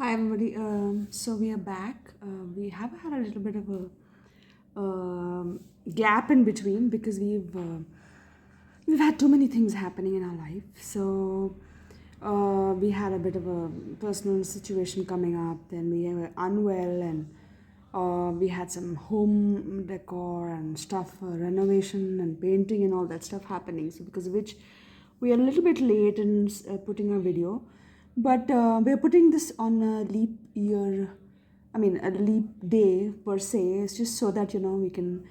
Hi everybody. So we are back. We have had a little bit of a gap in between because we've had too many things happening in our life. So we had a bit of a personal situation coming up. Then we were unwell, and we had some home decor and stuff, renovation and painting and all that stuff happening. So because of which we are a little bit late in putting our video, but we're putting this on a leap year. I mean, a leap day per se. It's just so that we can.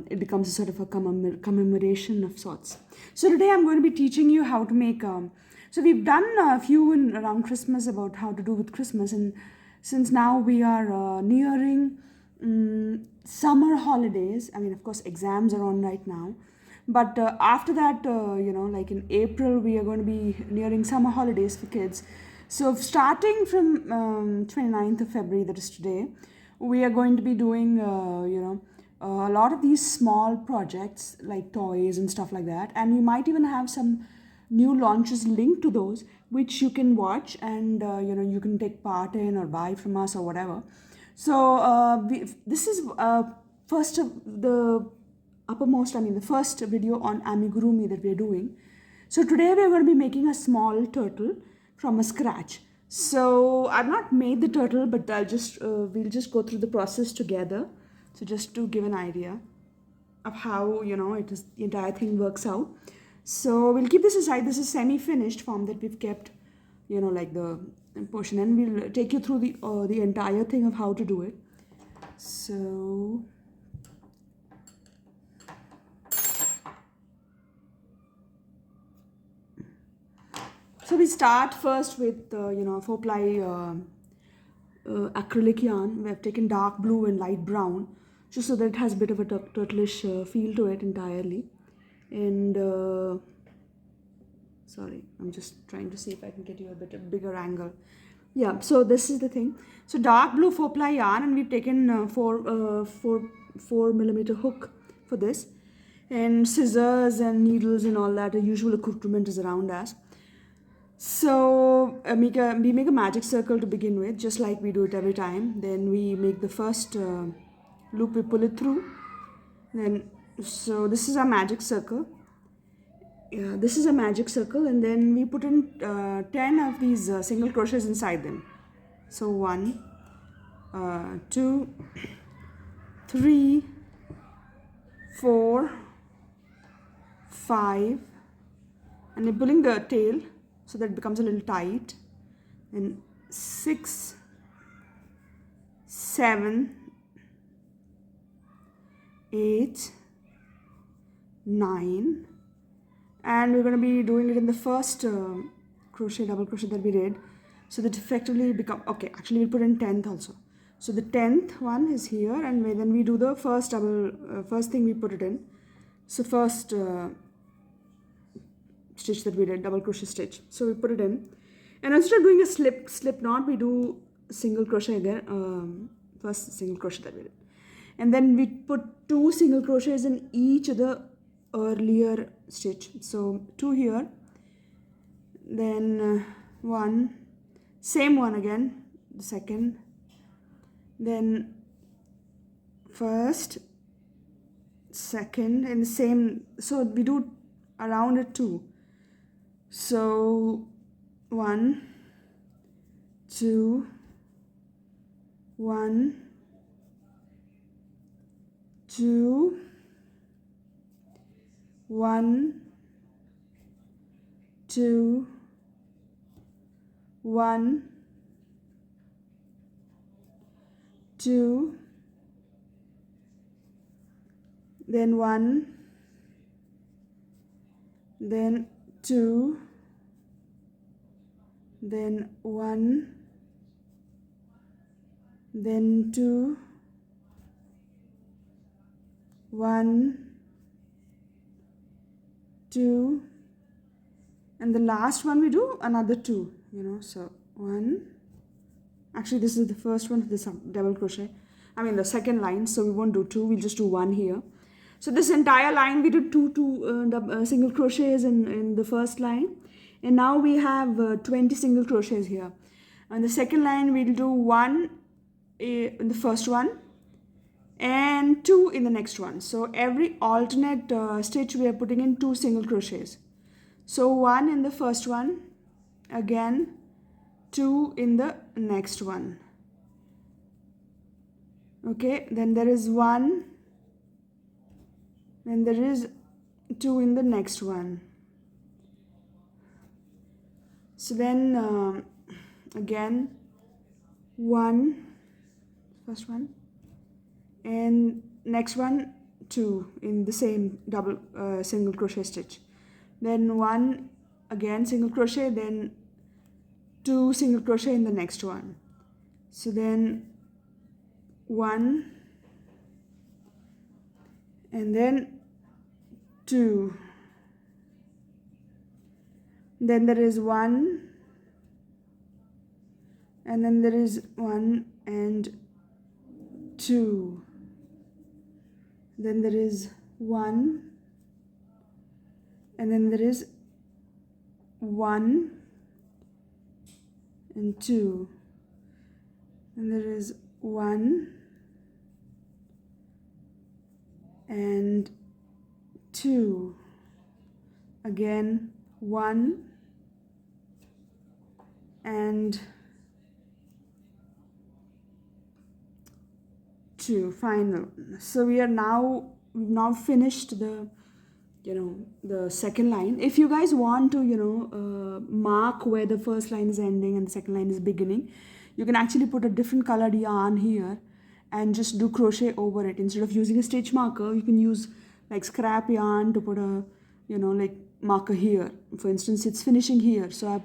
It becomes a sort of a commemoration of sorts. So today I'm going to be teaching you how to make. So we've done a few around Christmas about how to do with Christmas, and since now we are nearing summer holidays. I mean, of course, exams are on right now, but after that, like in April, we are going to be nearing summer holidays for kids. So starting from 29th of February, that is today, we are going to be doing, a lot of these small projects like toys and stuff like that. And we might even have some new launches linked to those, which you can watch and, you can take part in or buy from us or whatever. So this is first of the uppermost, I mean the first video on Amigurumi that we're doing. So today we're going to be making a small turtle from a scratch. So I've not made the turtle, but we'll just go through the process together. So just to give an idea of how the entire thing works out. So we'll keep this aside. This is semi-finished form that we've kept, like the portion, and we'll take you through the entire thing of how to do it. So we start first with 4-ply acrylic yarn. We have taken dark blue and light brown, just so that it has a bit of a turtleish feel to it entirely. And sorry, I'm just trying to see if I can get you a bit of bigger angle. Yeah, so this is the thing. So dark blue 4-ply yarn, and we've taken 4 millimeter hook for this, and scissors and needles and all that. The usual accoutrement is around us. So we make a magic circle to begin with, just like we do it every time. Then we make the first loop, we pull it through. Then so this is our magic circle. Yeah, this is a magic circle, and then we put in 10 of these single crochets inside them. So 1, 2, 3, 4, 5, and we're pulling the tail so that it becomes a little tight. And 6, 7, 8, 9, and we're going to be doing it in the first double crochet that we did, so that effectively become okay. Actually, we'll put in 10th also. So the 10th one is here, and then we do the first first thing we put it in. So first stitch that we did, double crochet stitch. So we put it in, and instead of doing a slip knot, we do single crochet again. First single crochet that we did, and then we put 2 single crochets in each of the earlier stitch. So 2 here, then 1, same one again, the second, then first, second, and the same. So we do around it 2. So 1, 2, 1, 2, 1, 2, 1, 2, then 1, then 2, then 1, then 2, 1, 2, and the last one we do another 2, so 1. Actually, this is the first one for this double crochet, I mean the second line, so we won't do 2, we'll just do 1 here. So this entire line we did 2 single crochets in the first line, and now we have 20 single crochets here. On the second line we'll do 1 in the first one and 2 in the next one. So every alternate stitch we are putting in 2 single crochets. So 1 in the first one, again 2 in the next one. Okay, then there is 1, then there is 2 in the next one. So then again 1, first one, and next one 2 in the same double single crochet stitch. Then 1 again single crochet, then 2 single crochet in the next one. So then 1 and then 2, then there is 1 and then there is 1 and 2, then there is 1 and then there is 1 and 2, and there is 1 and 2, again 1 and 2, final. So we've now finished the the second line. If you guys want to mark where the first line is ending and the second line is beginning, you can actually put a different colored yarn here and just do crochet over it. Instead of using a stitch marker, you can use like scrap yarn to put a like marker here. For instance, it's finishing here, so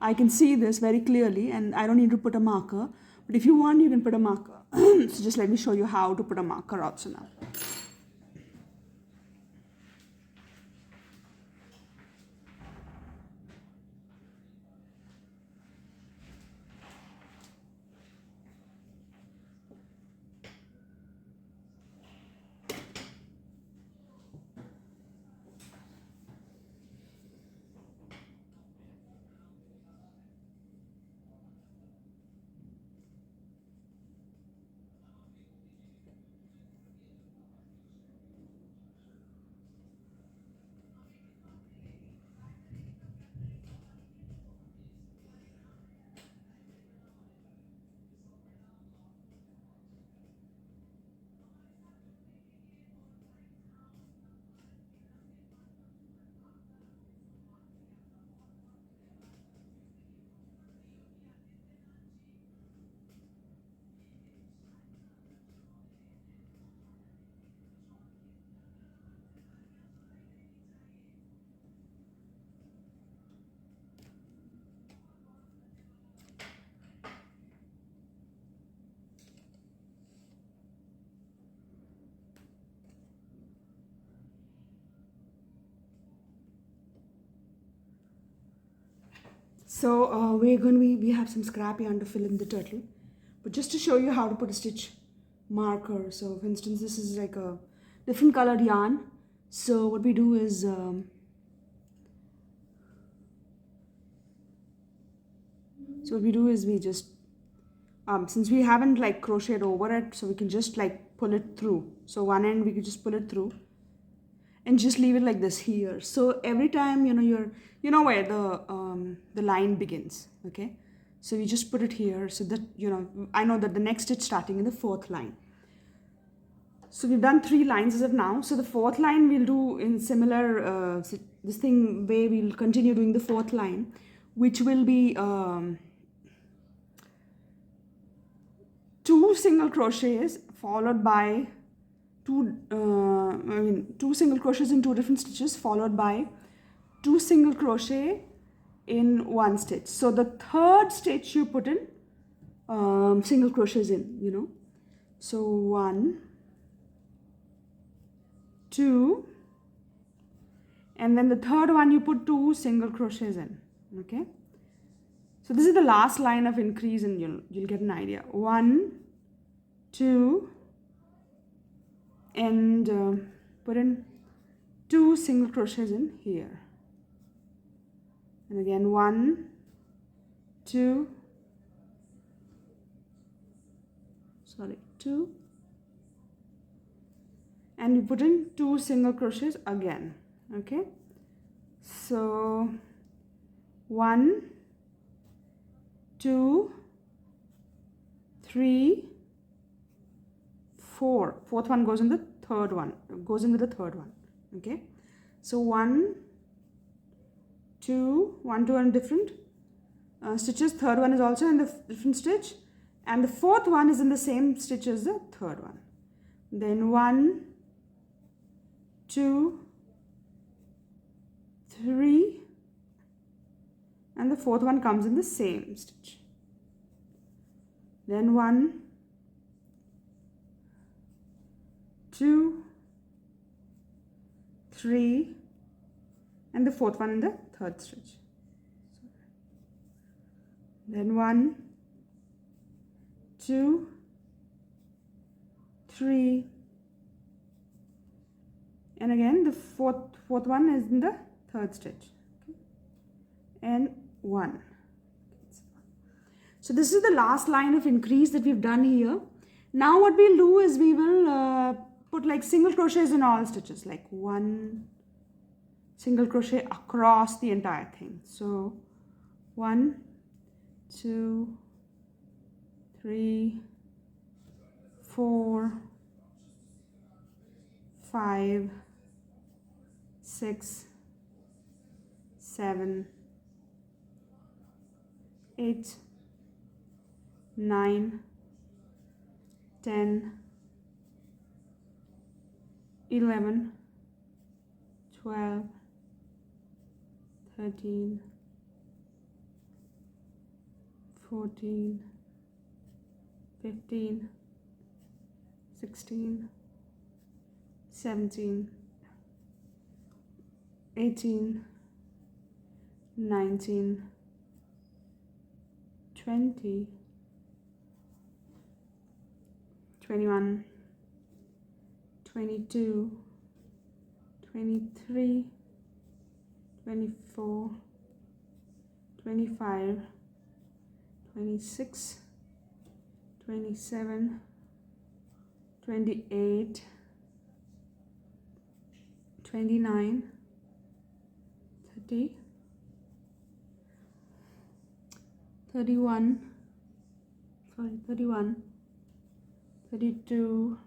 I can see this very clearly and I don't need to put a marker. But if you want, you can put a marker. So just let me show you how to put a marker also now. So we have some scrap yarn to fill in the turtle, but just to show you how to put a stitch marker. So for instance, this is like a different colored yarn. So what we do is we just since we haven't like crocheted over it, so we can just like pull it through. So one end we could just pull it through and just leave it like this here. So every time you're where the line begins, okay? So we just put it here so that I know that the next stitch starting in the fourth line. So we've done 3 lines as of now. So the fourth line we'll do in similar this thing way. We'll continue doing the fourth line, which will be 2 single crochets followed by 2 single crochets in 2 different stitches followed by 2 single crochet in 1 stitch. So the third stitch you put in single crochets in, so 1, 2, and then the third one you put 2 single crochets in, okay? So this is the last line of increase and you'll get an idea. 1, 2, and put in 2 single crochets in here. And again 1, 2, sorry, 2, and you put in 2 single crochets again. Okay, so 1, 2, 3, 4. Fourth one goes in the third one, goes into the third one. Okay, so 1, 2, 1, 2 and different stitches. Third one is also in the different stitch, and the fourth one is in the same stitch as the third one. Then 1, 2, 3, and the fourth one comes in the same stitch. Then 1, 2, 3, and the fourth one in the third stitch. Then 1, 2, 3, and again the fourth one is in the third stitch. Okay. And 1. So this is the last line of increase that we've done here. Now what we'll do is we will put like single crochets in all stitches, like 1 single crochet across the entire thing. So 1, 2, 3, 4, 5, 6, 7, 8, 9, 10, 11, 12, 13, 14, 15, 16, 17, 18, 19, 20, 21, 22, 23, 24, 25, 26, 27, 28, 29, 30, 31, 32,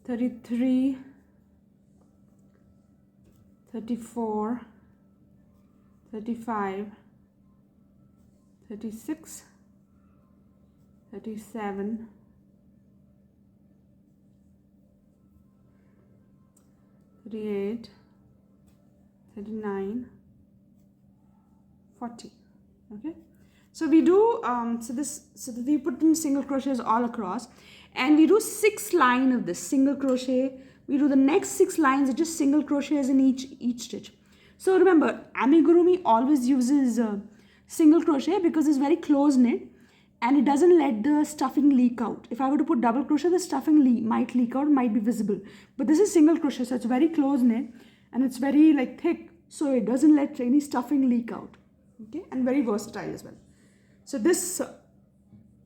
33, 34, 35, 36, 37, 38, 39, 40. Okay, so we do so we put in single crochets all across, and we do 6 lines of this single crochet. We do the next 6 lines are just single crochets in each stitch. So remember, amigurumi always uses single crochet because it's very close knit and it doesn't let the stuffing leak out. If I were to put double crochet, the stuffing might leak out, might be visible. But this is single crochet, so it's very close knit and it's very like thick, so it doesn't let any stuffing leak out. Okay, and very versatile as well. So this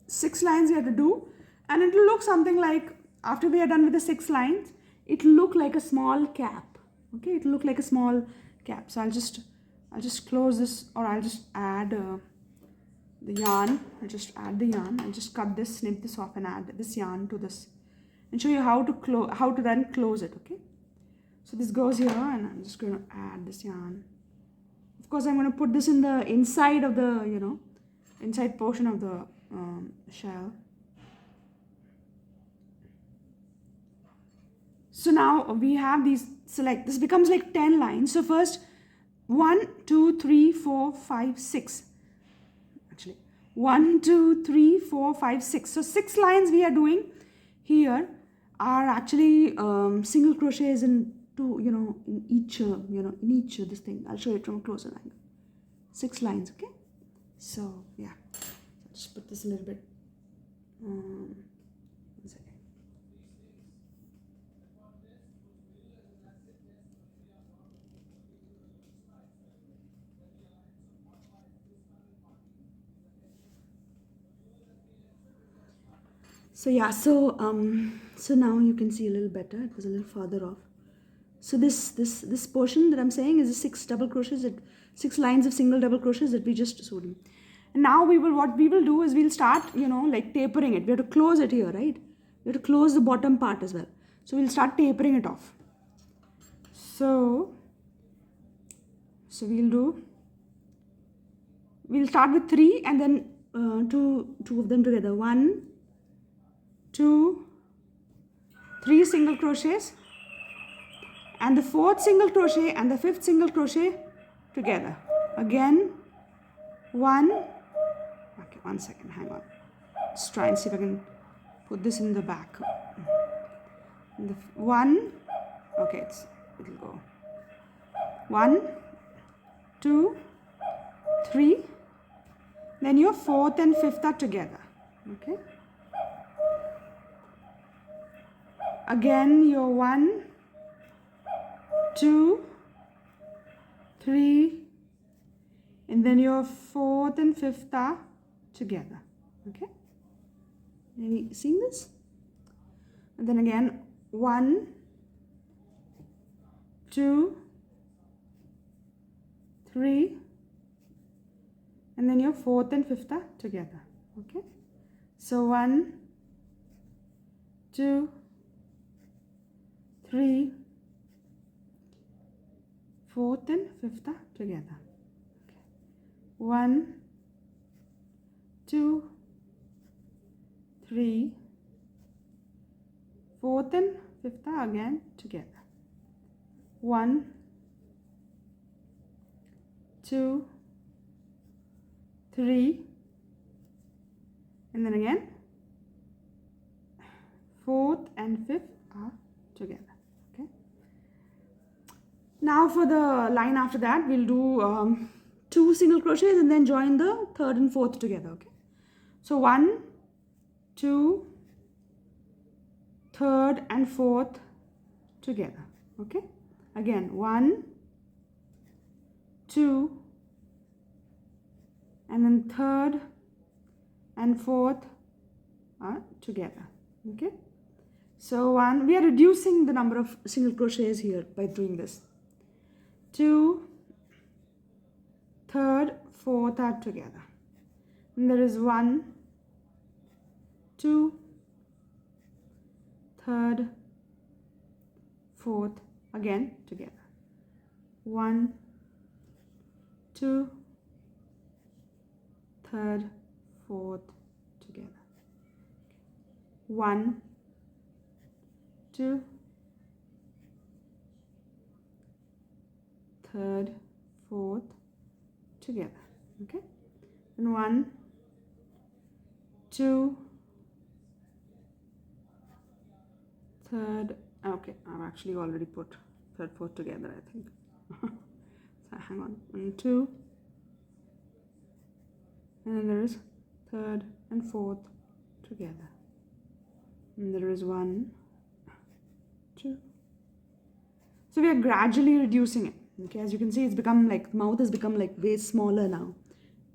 6 lines we have to do, and it will look something like, after we are done with the 6 lines, it will look like a small cap. Okay, it will look like a small cap. So I'll just close this, or I'll just add the yarn. I'll just add the yarn. I'll just cut this, snip this off, and add this yarn to this, and show you how to then close it. Okay, so this goes here, and I'm just going to add this yarn. Of course, I'm going to put this in the inside of the, inside portion of the shell. So now we have these, select, this becomes like 10 lines. So first 1, 2, 3, 4, 5, 6. Actually, 1, 2, 3, 4, 5, 6. So 6 lines we are doing here are actually single crochets in in each this thing. I'll show it from a closer angle. 6 lines, okay? So yeah, I'll just put this a little bit. One second. So yeah, so now you can see a little better. It was a little further off. So this portion that I'm saying is the 6 double crochets, that 6 lines of single double crochets that we just sewed in. And now what we will do is we'll start, like tapering it. We have to close it here, right? We have to close the bottom part as well. So we'll start tapering it off. So we'll start with 3 and then two of them together. 1, 2, 3 single crochets, and the 4th single crochet and the 5th single crochet together. Again, 1. Okay, 1 second, hang on. Let's try and see if I can put this in the back. 1. Okay, it'll go. 1, 2, 3. Then your 4th and 5th are together. Okay. Again, your 1, 2, 3, and then your 4th and 5th are together. Okay. Maybe seeing this? And then again, 1, 2, 3, and then your 4th and 5th are together. Okay. So 1, 2, 3, 4th and 5th are together. Okay. 1, 2, 3, 4th and 5th are again together. 1, 2, 3, and then again 4th and 5th are together. Okay. Now for the line after that, we'll do 2 single crochets and then join the 3rd and 4th together. Okay. So 1, 2, 3rd and 4th together. Okay. Again, 1, 2, and then 3rd and 4th are together. Okay. So we are reducing the number of single crochets here by doing this. 2, 3rd, 4th are together. And there is 1, 2, 3rd, 4th again together. 1, 2, 3rd, 4th together. 1, 2, 3rd, 4th together. Okay. And 1, 2, 3rd. Okay, I've actually already put 3rd, 4th together, I think. So hang on. 1, 2, and then there is 3rd and 4th together. And there is 1, 2. So we are gradually reducing it. Okay, as you can see, it's become like, mouth has become like way smaller now.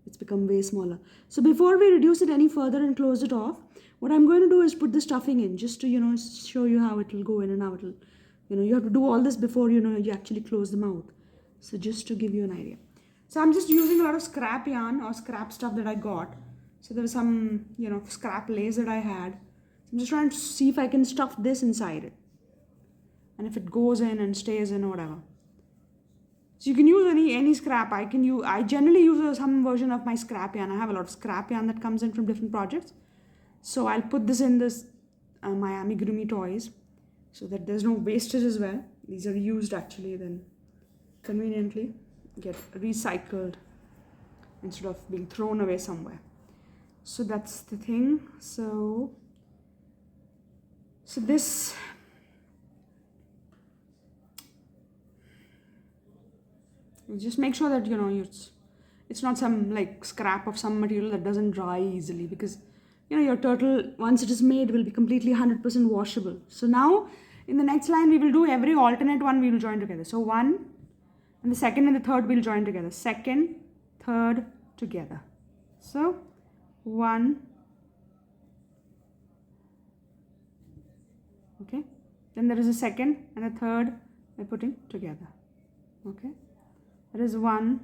It's become way smaller. So before we reduce it any further and close it off, what I'm going to do is put the stuffing in, just to, show you how it will go in and how it will, you have to do all this before, you actually close the mouth. So just to give you an idea. So I'm just using a lot of scrap yarn or scrap stuff that I got. So there was some, scrap lace that I had. So I'm just trying to see if I can stuff this inside it. And if it goes in and stays in or whatever. So you can use any scrap. I generally use some version of my scrap yarn. I have a lot of scrap yarn that comes in from different projects. So I'll put this in my Amigurumi toys so that there's no wastage as well. These are used actually, then conveniently get recycled instead of being thrown away somewhere. So that's the thing. So this, just make sure that it's not some like scrap of some material that doesn't dry easily, because your turtle, once it is made, will be completely 100% washable. So now in the next line we will do every alternate one we will join together. So 1 and the 2nd and the 3rd will join together. 2nd, 3rd together. So 1, Then there is a second and a third we're putting together. Okay, there is one,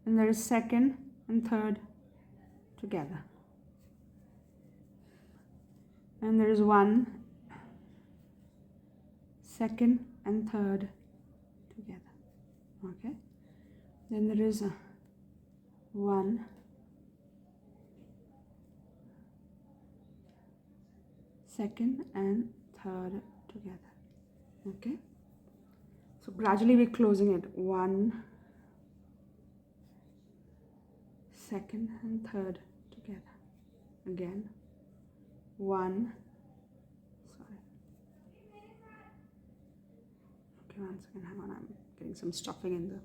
and there is second and third together, and there is one, second and third together. Okay, then there is a one, second and third together. Okay, so gradually we're closing it. One, second and third together. Again, one, sorry, okay, 1 second, hang on, I'm getting some stuffing in there.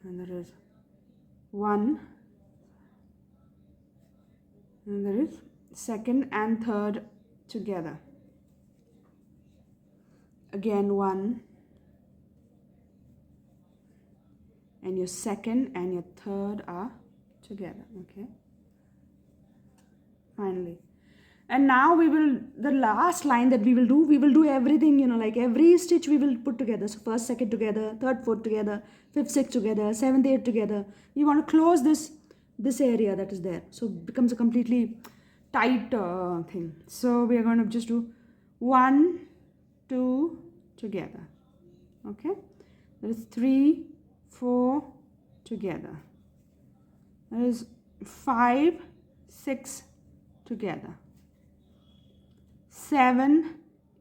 And there is one, and there is second and third together. Again, one, and your second and your third are together. Okay, finally. And now we will, the last line that we will do everything, you know, like every stitch we will put together. So first, second together, third, fourth together, fifth, sixth together, seventh, eighth together. You want to close this area that is there, so it becomes a completely tight thing. So we are going to just do 1, 2 together. Okay, there is 3, 4 together. There is 5, 6 together. 7,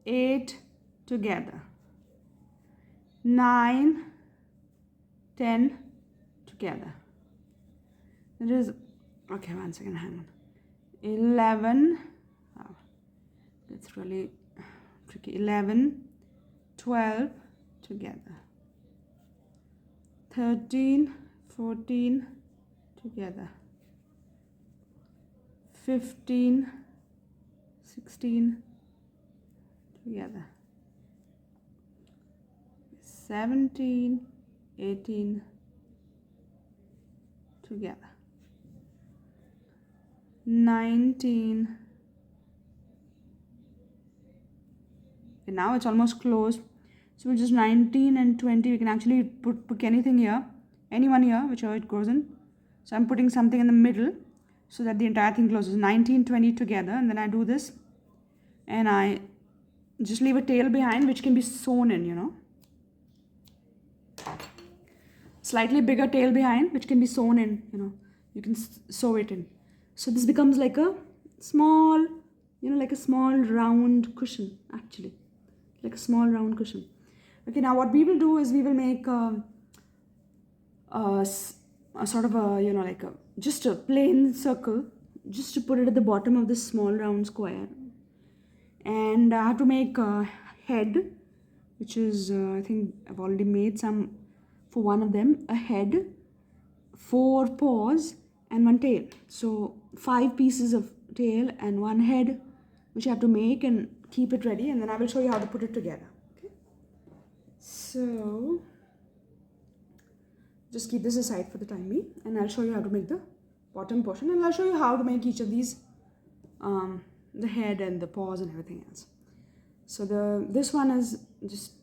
8 together. 9, 10 together. There is, okay, 1 second, hang on. 11, oh, that's really tricky. 11, 12 together. 13, 14 together. 15, 16 together. 17, 18 together. 19. Okay, now it's almost closed. So we'll just 19 and 20. We can actually put anything here, anyone here, whichever it goes in. So I'm putting something in the middle so that the entire thing closes. 19, 20 together, and then I do this, and I just leave a tail behind which can be sewn in, you know. Slightly bigger tail behind which can be sewn in, you know. You can sew it in. So this becomes like a small, you know, like a small round cushion, actually. Like a small round cushion. Okay, now what we will do is we will make a sort of a, you know, like a, just a plain circle, just to put it at the bottom of this small round square. And I have to make a head, which is, I think I've already made some for one of them, a head, 4 paws, and 1 tail. So 5 pieces of tail and 1 head, which I have to make and keep it ready, and then I will show you how to put it together. Okay, so just keep this aside for the time being, and I'll show you how to make the bottom portion, and I'll show you how to make each of these, the head and the paws and everything else. So this one is just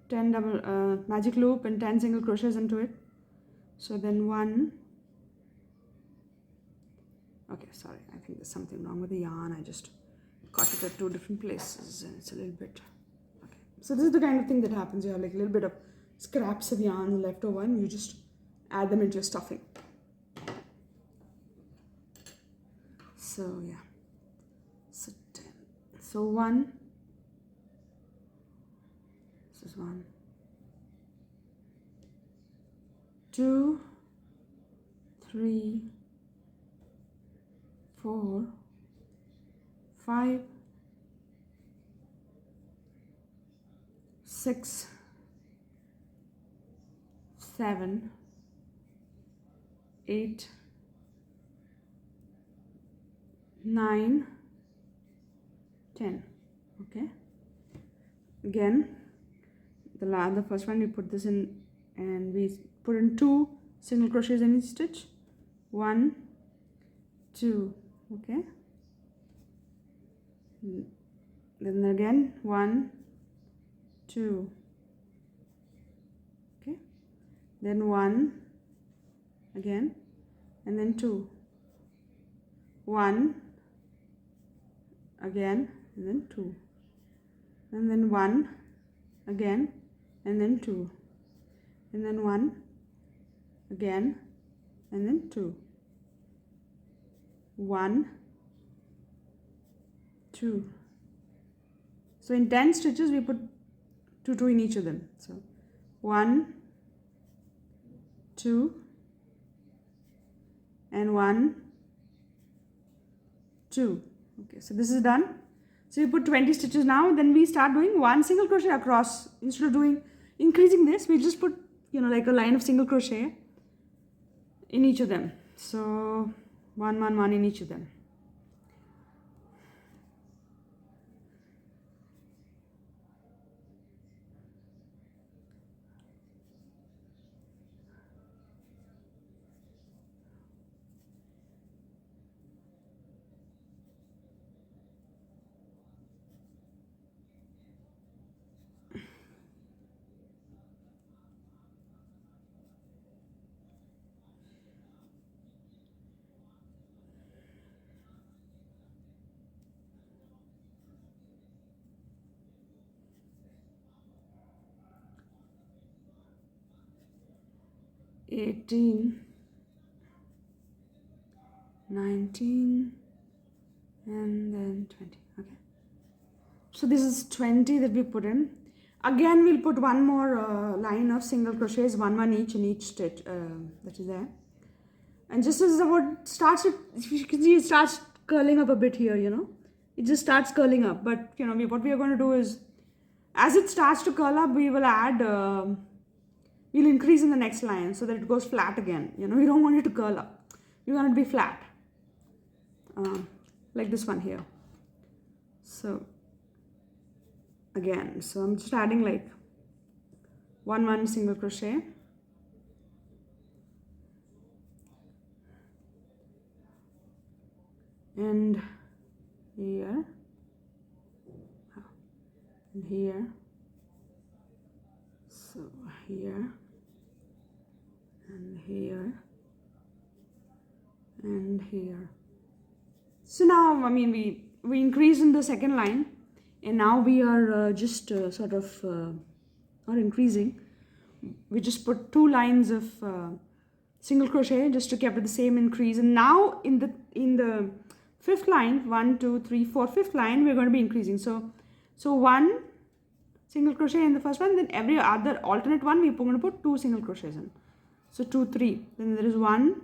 10 double magic loop and 10 single crochets into it. So then 1, okay, sorry, I think there's something wrong with the yarn. I just cut it at 2 different places and it's a little bit, okay. So this is the kind of thing that happens. You have like a little bit of scraps of yarn left over and you just add them into your stuffing. So yeah, so 10. So 1, this is 1, 2, 3, 4, 5, 6, 7, 8, 9, 10. Okay, again the first one we put this in, and we put in 2 single crochets in each stitch. 1, 2, okay, then again 1, 2, okay, then 1 again, and then 2, 1 again, and then 2, and then 1 again, and then 2, and then 1 again, and then 2, 1, 2. So in 10 stitches we put 2, 2 in each of them. So 1, 2, and 1, 2. Okay, so this is done. So you put 20 stitches now. Then we start doing 1 single crochet across. Instead of doing increasing this, we just put, you know, like a line of single crochet in each of them. So 1, 1, 1 in each of them. $18, $19, and then $20. Okay. So this is 20 that we put in. Again, we'll put one more line of single crochets, 1, 1 each in each stitch that is there. And just as the word starts, you can see it starts curling up a bit here, you know. It just starts curling up. But, you know, what we are going to do is, as it starts to curl up, we will add, we'll increase in the next line so that it goes flat again. You know, we don't want it to curl up. We want it to be flat. Like this one here. So, again, so I'm just adding like 1, 1 single crochet. And here, and here, so here, and here, and here. So now, I mean, we increase in the second line, and now we are just sort of not increasing. We just put 2 lines of single crochet just to keep it the same increase. And now in the fifth line, 1, 2, 3, 4, fifth line, we're going to be increasing. So 1 single crochet in the first one, then every other alternate one we're going to put 2 single crochets in. So 2, 3. Then there is 1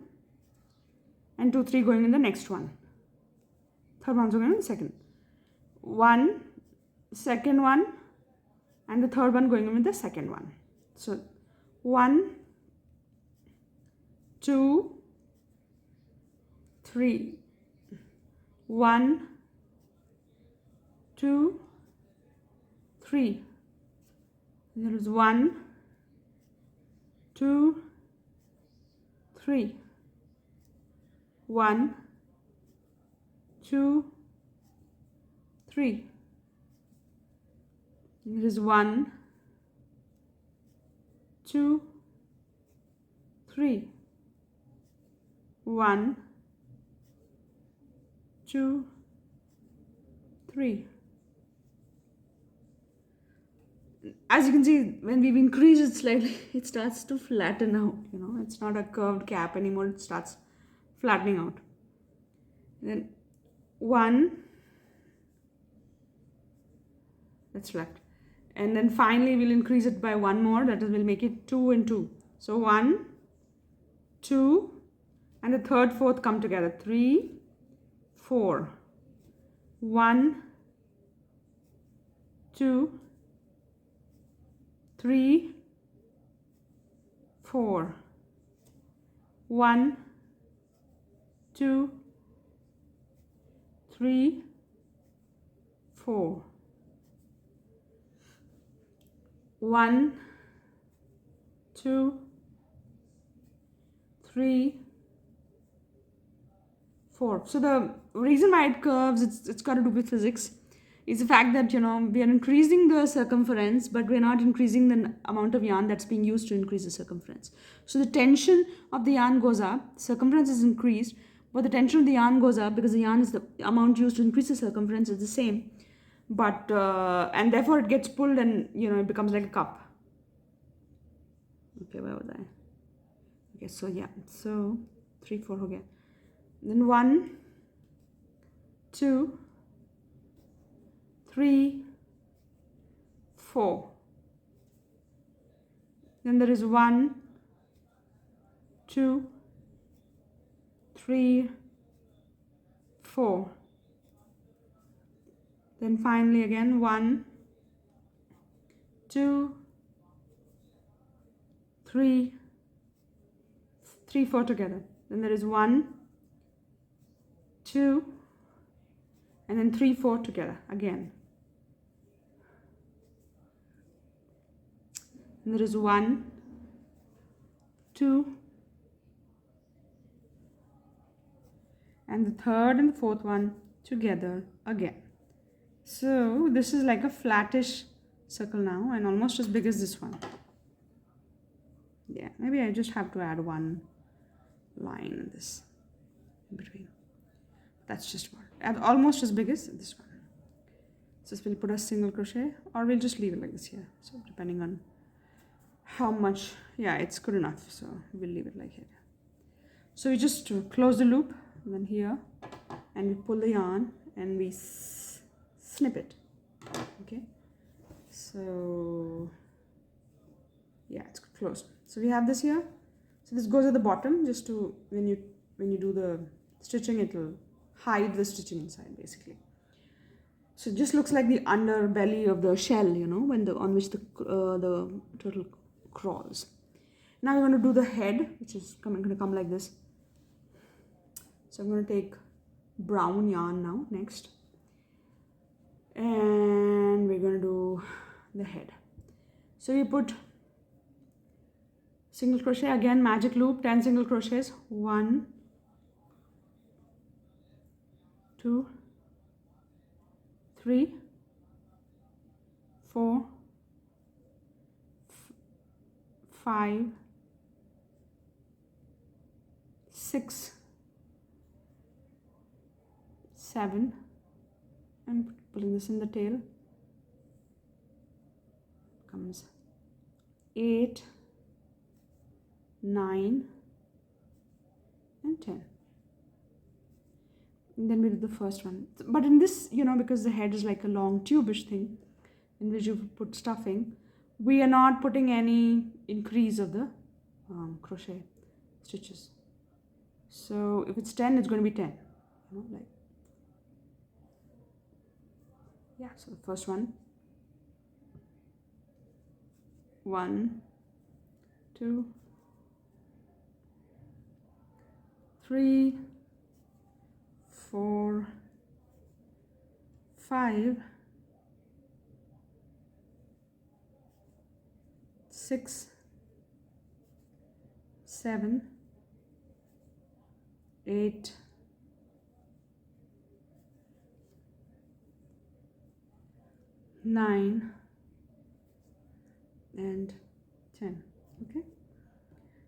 and 2, 3 going in the next one. Third one's going in the second. 1, second one, and the third one going in with the second one. So 1, 2, 3. 1, 2, 3. And there is 1, 2, 3. 1, 2, 3. There is 1, 2, 3. 1, 2, 3. As you can see, when we've increased it slightly, it starts to flatten out. You know, it's not a curved cap anymore. It starts flattening out. Then 1, that's flat. And then finally we'll increase it by 1 more. That is, we'll make it 2 and 2. So 1, 2, and the third, fourth come together. 3, 4. 1, 2, 3, 4. 1, 2, 3, 4. 1, 2, 3, 4. So the reason why it curves, it's got to do with physics. is the fact that, we are increasing the circumference, but we're not increasing the amount of yarn that's being used to increase the circumference. So the tension of the yarn goes up, circumference is increased, but the tension of the yarn goes up because the yarn is the amount used to increase the circumference is the same. But, and therefore it gets pulled and, it becomes like a cup. Okay, where was I? Okay, so yeah, so 3, 4 again. Then 1, 2, 3, 4. Then there is 1, 2, 3, 4. Then finally again 1, 2, 3, 4 together. Then there is 1, 2, and then 3, 4 together again. And there is 1, 2, and the third and the fourth one together again. So this is like a flattish circle now, and almost as big as this one. Yeah, maybe I just have to add one line in this in between. That's just what, almost as big as this one. So we'll put a single crochet, or we'll just leave it like this here. So depending on how much, yeah, it's good enough. So we'll leave it like here. So we just close the loop, and then here, and we pull the yarn and we snip it. Okay, so yeah, it's closed. So we have this here. So this goes at the bottom, just to when you do the stitching, it'll hide the stitching inside basically. So it just looks like the underbelly of the shell, when on which the turtle crawls. Now we're going to do the head, which is going to come like this. So I'm going to take brown yarn now next, and we're going to do the head. So you put single crochet, again magic loop, 10 single crochets, 1, 2, 3, 4, 5, 6, 7, and pulling this in the tail, comes 8, 9, and 10. And then we do the first one. But in this, because the head is like a long tube-ish thing in which you put stuffing, we are not putting any increase of the crochet stitches. So if it's 10, it's going to be 10. Like, yeah, so the first one, 1, 2, 3, 4, 5, 6, 7, 8, 9, and 10. Okay,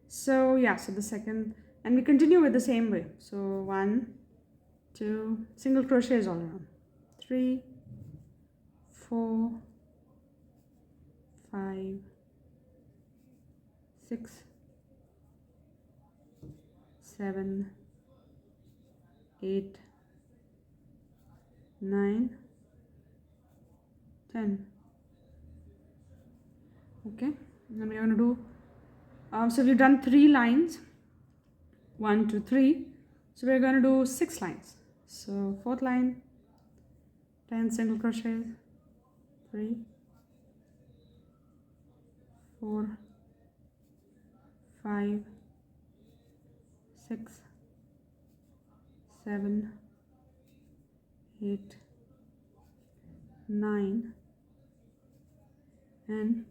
so yeah, so the second, and we continue with the same way. So 1, 2, single crochets all around, 3, 4, 5, 6, 7, 8, 9, 10. Okay, and we're going to do, so we've done 3 lines, 1, 2, 3. So we're going to do 6 lines. So 4th line, 10 single crochets, 3, 4, 5, 6, 7, 8, 9, and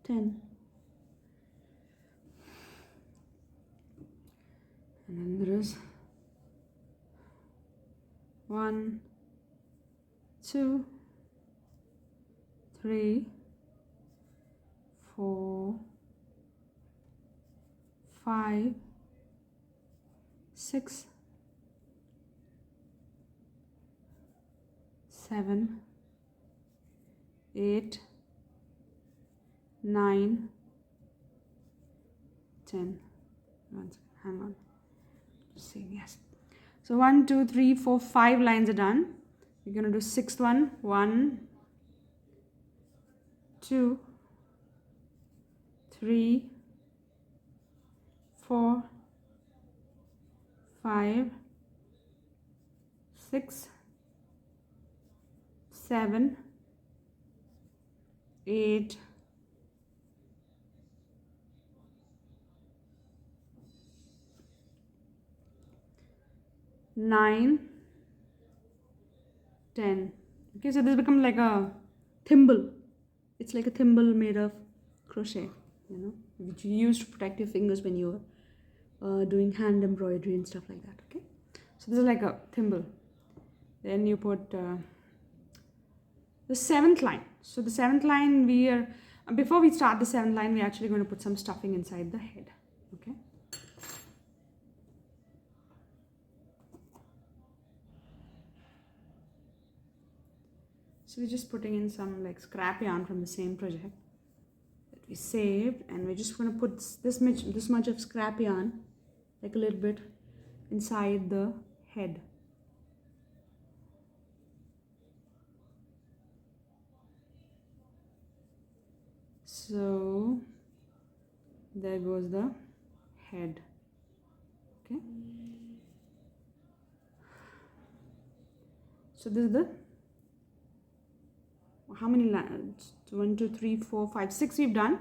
10. And then there is 1, 2, 3, 4, 5, 6, 7, 8, 9, 10. One second, hang on. Just saying yes. So 1, 2, 3, 4, 5 lines are done. We're going to do sixth one. 1, 2, 3, 4, 5, 6, 7, 8, 9, 10. Okay, so this becomes like a thimble. It's like a thimble made of crochet, which you use to protect your fingers when you're doing hand embroidery and stuff like that. Okay, so this is like a thimble. Then you put the seventh line. So the seventh line, before we start the seventh line, we're actually going to put some stuffing inside the head. Okay. So we're just putting in some like scrap yarn from the same project that we saved, and we're just going to put this much of scrap yarn, like a little bit, inside the head. So there goes the head. Okay. So this is the, how many lines? 1, 2, 3, 4, 5, 6 we've done,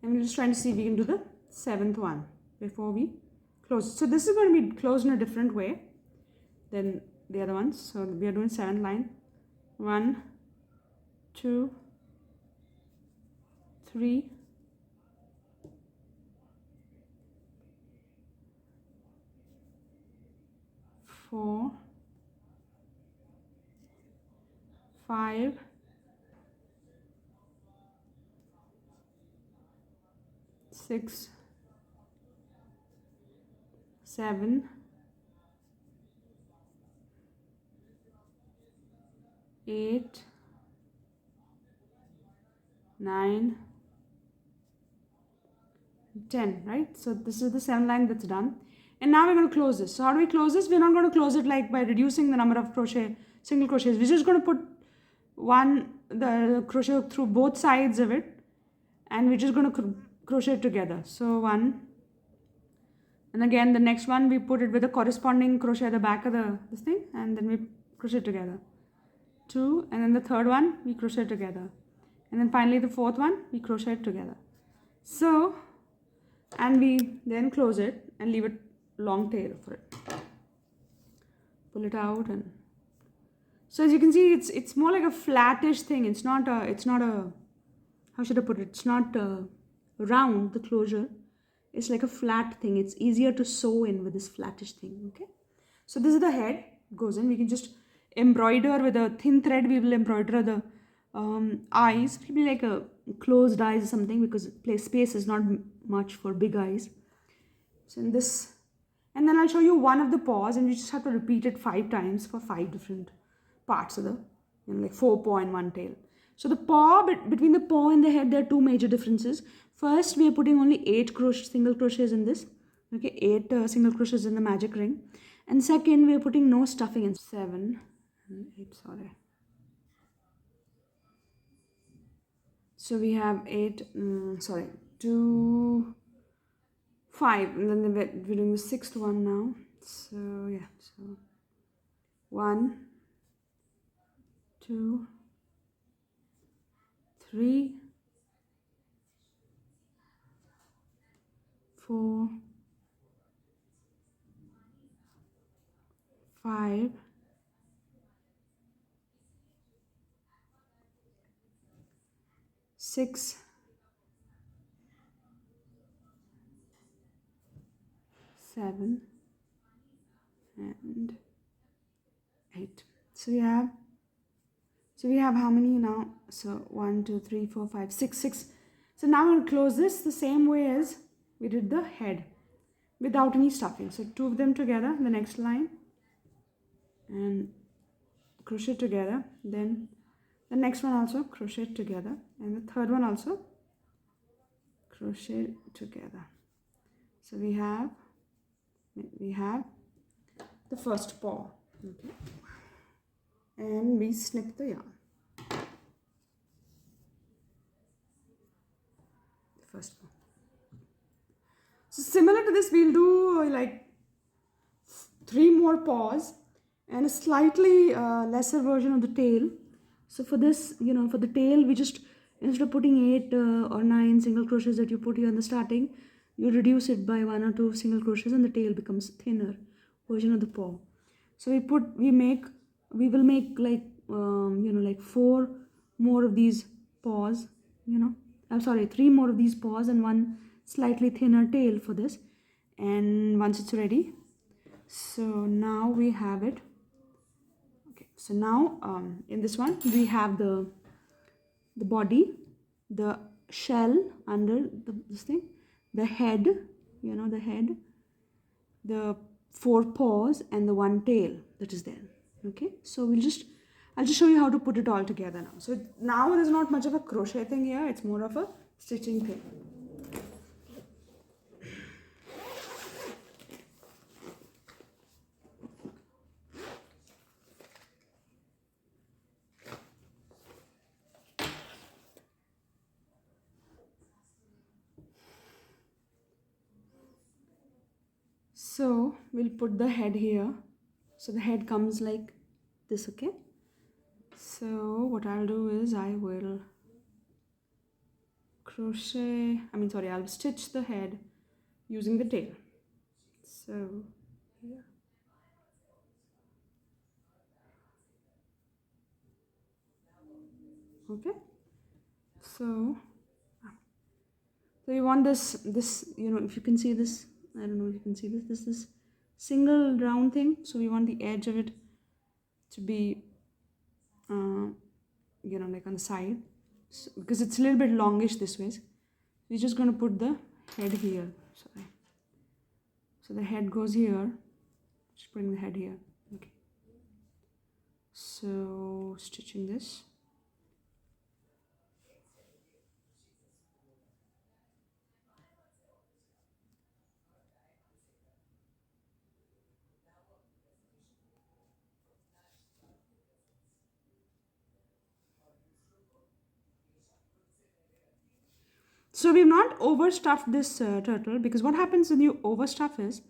and we're just trying to see if we can do the seventh one before we close. So this is going to be closed in a different way than the other ones. So we are doing seventh line. 1, 2, 3, 4, 5, 6, 7, 8, 9, 10, right? So this is the 7th line that's done. And now we're going to close this. So how do we close this? We're not going to close it like by reducing the number of single crochets. We're just going to put the crochet hook through both sides of it, and we're just going to crochet together. So 1, and again the next one we put it with a corresponding crochet at the back of this thing, and then we crochet together. 2, and then the third one we crochet together, and then finally the fourth one we crochet together. So, and we then close it and leave it long tail for it. Pull it out, and so as you can see, it's more like a flattish thing. It's not a how should I put it? It's not round, the closure. It's like a flat thing. It's easier to sew in with this flattish thing. Okay, so this is the head, goes in. We can just embroider with a thin thread. We will embroider the eyes, maybe like a closed eyes or something, because space is not much for big eyes. So in this, and then I'll show you one of the paws, and you just have to repeat it 5 times for 5 different parts of the, like 4 paw and 1 tail. So the paw, between the paw and the head, there are 2 major differences. First, we are putting only 8 single crochets in this. Okay, 8 single crochets in the magic ring. And second, we are putting no stuffing in. 7 and 8, sorry. So we have 8, 2, 5, and then we're doing the 6th one now. So yeah, so 1, 2, 3, 4, 5, 6, 7, and 8. right. So we have how many now? So one, two, three, four, five, six, six. So now I'm going to close this the same way as we did the head without any stuffing. So two of them together, the next line, and crochet together. Then the next one also crochet together, and the third one also crochet together. So we have the first paw, okay, and we snip the yarn. The first paw. So similar to this, we'll do like 3 more paws and a slightly lesser version of the tail. So for this, for the tail, we just, instead of putting 8 or 9 single crochets that you put here in the starting, you reduce it by 1 or 2 single crochets and the tail becomes thinner version of the paw. So we will make like, like 4 more of these paws, I'm sorry, 3 more of these paws and 1 slightly thinner tail for this. And once it's ready, so now we have it. Okay, so now in this one we have the body, the shell under this thing, the head, the head, the 4 paws and the 1 tail that is there. Okay, so I'll just show you how to put it all together now. So now there's not much of a crochet thing here, it's more of a stitching thing. So we'll put the head here. So the head comes like this, okay? So what I'll do is I will I'll stitch the head using the tail. So here. Okay. So you want this, if you can see this, I don't know if you can see this single round thing. So we want the edge of it to be, like on the side, because it's a little bit longish this way. We're just going to put the head here. Sorry. So the head goes here. Just putting the head here. Okay. So stitching this. So we've not overstuffed this turtle, because what happens when you overstuff is,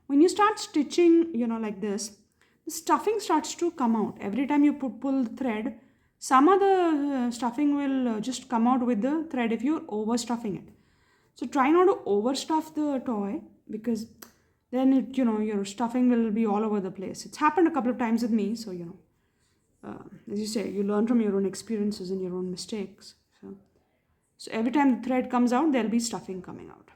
when you start stitching, like this, the stuffing starts to come out. Every time you pull the thread, some of the stuffing will just come out with the thread if you're overstuffing it. So try not to overstuff the toy, because then your stuffing will be all over the place. It's happened a couple of times with me, so as you say, you learn from your own experiences and your own mistakes. So every time the thread comes out, there'll be stuffing coming out.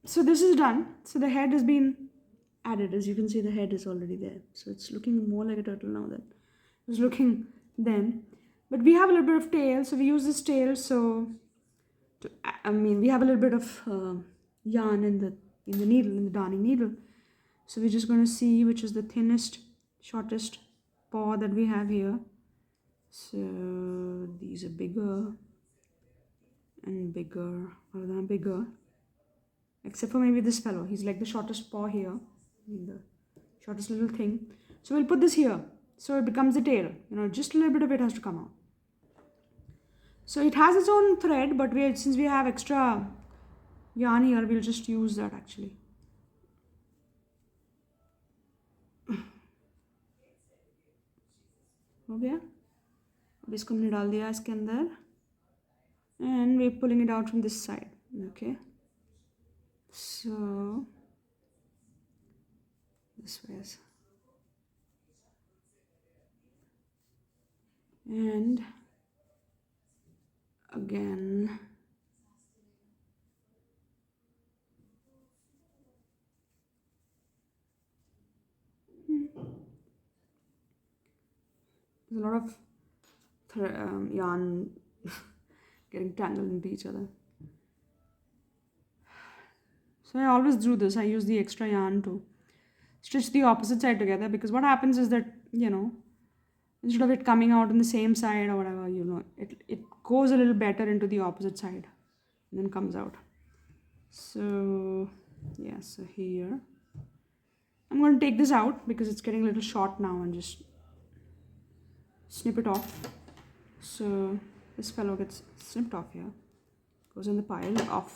So this is done. So the head has been added. As you can see, the head is already there. So it's looking more like a turtle now than it was looking then. But we have a little bit of tail, so we use this tail. We have a little bit of yarn in the needle, in the darning needle. So we're just going to see which is the thinnest, shortest paw that we have here. So these are bigger and bigger, or they're bigger, except for maybe this fellow. He's like the shortest paw here, the shortest little thing. So we'll put this here, so it becomes the tail. Just a little bit of it has to come out. So it has its own thread, but since we have extra yarn here, we'll just use that actually. हो गया. अब इसको हमने डाल दिया इसके अंदर, and we're pulling it out from this side. Okay, So this way is, and again. There's a lot of yarn getting tangled into each other. So I always do this. I use the extra yarn to stitch the opposite side together, because what happens is that, instead of it coming out on the same side or whatever, it goes a little better into the opposite side and then comes out. So yeah, so here I'm going to take this out because it's getting a little short now, and just snip it off. So this fellow gets snipped off here, goes in the pile of.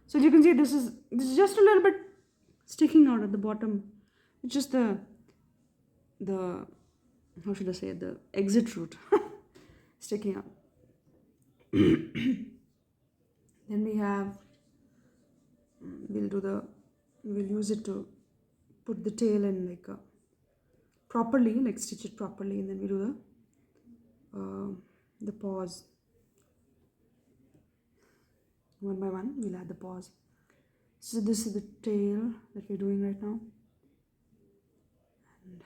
So as you can see, this is just a little bit sticking out at the bottom. It's just the how should I say it, the exit route sticking out. Then we have, we'll use it to put the tail in, like properly, like stitch it properly, and then we do the paws one by one. We'll add the paws. So this is the tail that we're doing right now. And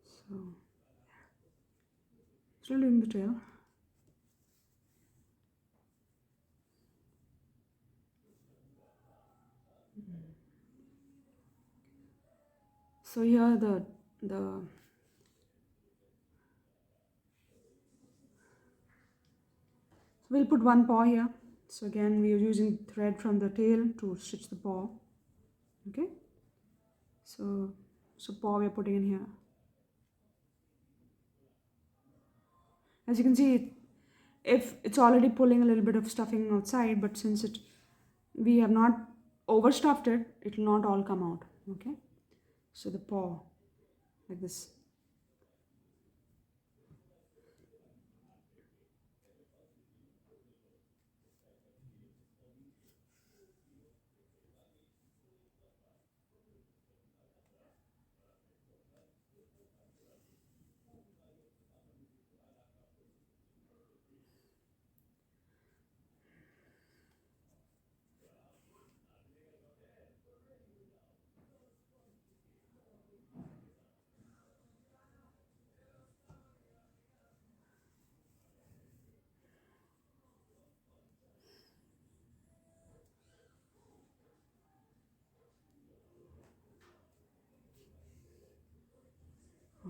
so still doing the tail. So here the we'll put one paw here. So again, we are using thread from the tail to stitch the paw. Okay. So paw we are putting in here. As you can see, if it's already pulling a little bit of stuffing outside, but since we have not overstuffed it, it will not all come out. Okay. So the paw, like this.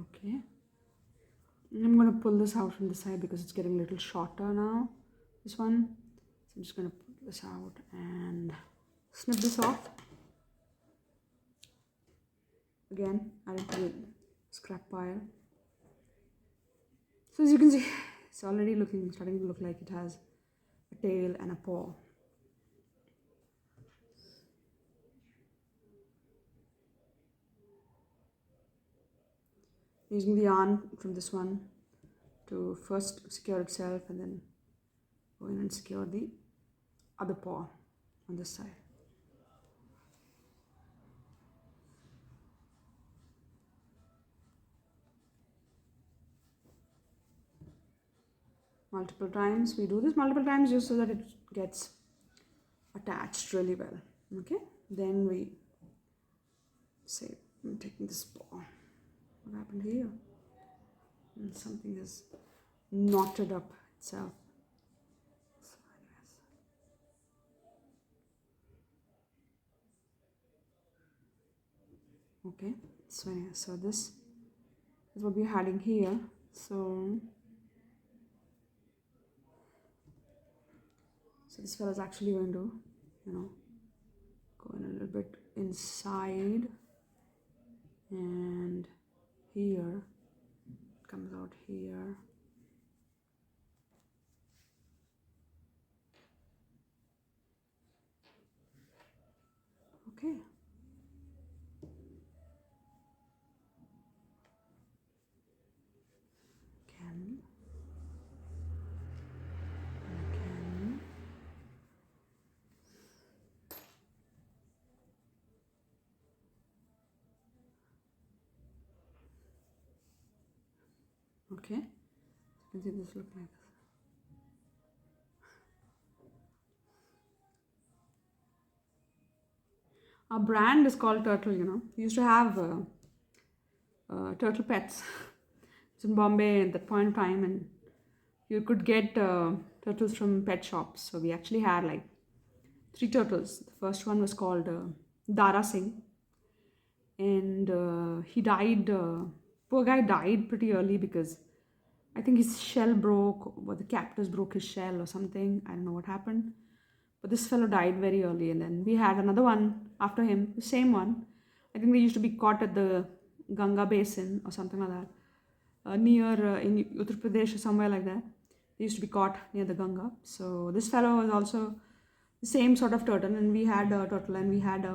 Okay. And I'm going to pull this out from the side because it's getting a little shorter now, this one. So I'm just going to pull this out and snip this off. Again, add it to the scrap pile. So as you can see, it's already starting to look like it has a tail and a paw. Using the yarn from this one to first secure itself, and then go in and secure the other paw on this side. Multiple times. We do this multiple times just so that it gets attached really well. Okay. Then we say, I'm taking this paw. What happened here? And something is knotted up itself. So okay. So this is what we're adding here. So this fellow is actually going to, go in a little bit inside, and here it comes out here. Okay. Again. Okay, you can see this look like this. Our brand is called Turtle. We used to have turtle pets. It's in Bombay at that point in time, and you could get turtles from pet shops. So we actually had like three turtles. The first one was called Dara Singh, and he died. Poor guy died pretty early because I think his shell broke, or the captors broke his shell or something. I don't know what happened. But this fellow died very early, and then we had another one after him, the same one. I think they used to be caught at the Ganga basin or something like that, near in Uttar Pradesh or somewhere like that. They used to be caught near the Ganga. So this fellow was also the same sort of turtle, and we had a turtle, and we had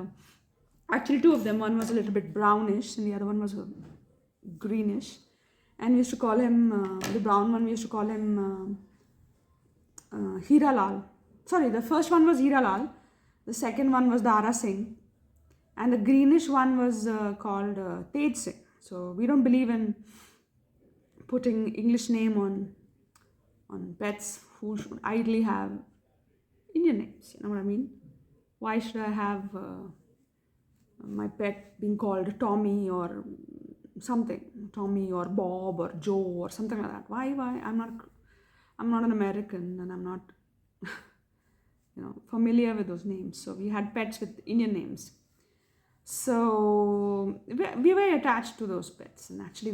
actually two of them. One was a little bit brownish, and the other one was greenish. And we used to call him the brown one. We used to call him Hira Lal. Sorry, the first one was Hira Lal. The second one was Dara Singh. And the greenish one was called Tej Singh. So we don't believe in putting English name on pets who should ideally have Indian names. You know what I mean? Why should I have my pet being called Tommy or something, Tommy or Bob or Joe or something like that? Why? I'm not an American, and I'm not familiar with those names. So we had pets with Indian names. So we were attached to those pets, and actually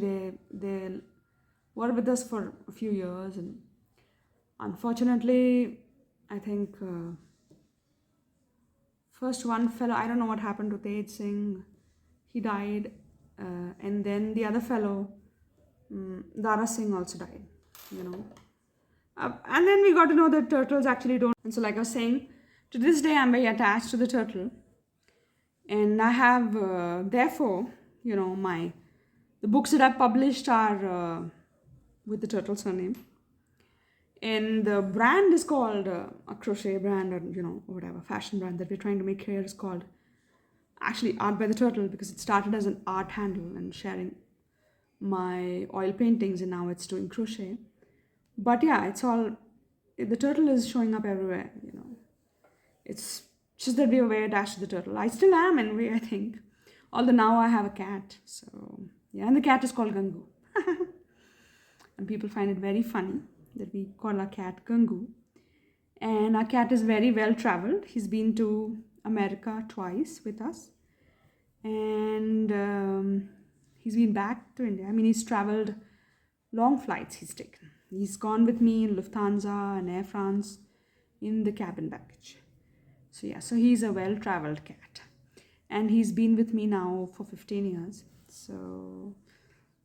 they were with us for a few years. And unfortunately, I think first one fellow, I don't know what happened to Tej Singh. He died, and then the other fellow, Dara Singh, also died. You know, and then we got to know that turtles actually don't. And so, like I was saying, to this day, I'm very attached to the turtle, and I have therefore, the books that I've published are with the turtle surname, and the brand is called a crochet brand, or whatever fashion brand that we're trying to make here is called actually Art by the Turtle, because it started as an art handle and sharing my oil paintings, and now it's doing crochet. But yeah, it's all, the turtle is showing up everywhere. It's just that we were very attached to the turtle. I still am in a way, I think, although now I have a cat. So yeah, and the cat is called Gangu. And people find it very funny that we call our cat Gangu. And our cat is very well traveled. He's been to America twice with us, and he's been back to India. I mean, he's traveled long flights. He's gone with me in Lufthansa and Air France in the cabin baggage. So yeah, so he's a well traveled cat, and he's been with me now for 15 years. So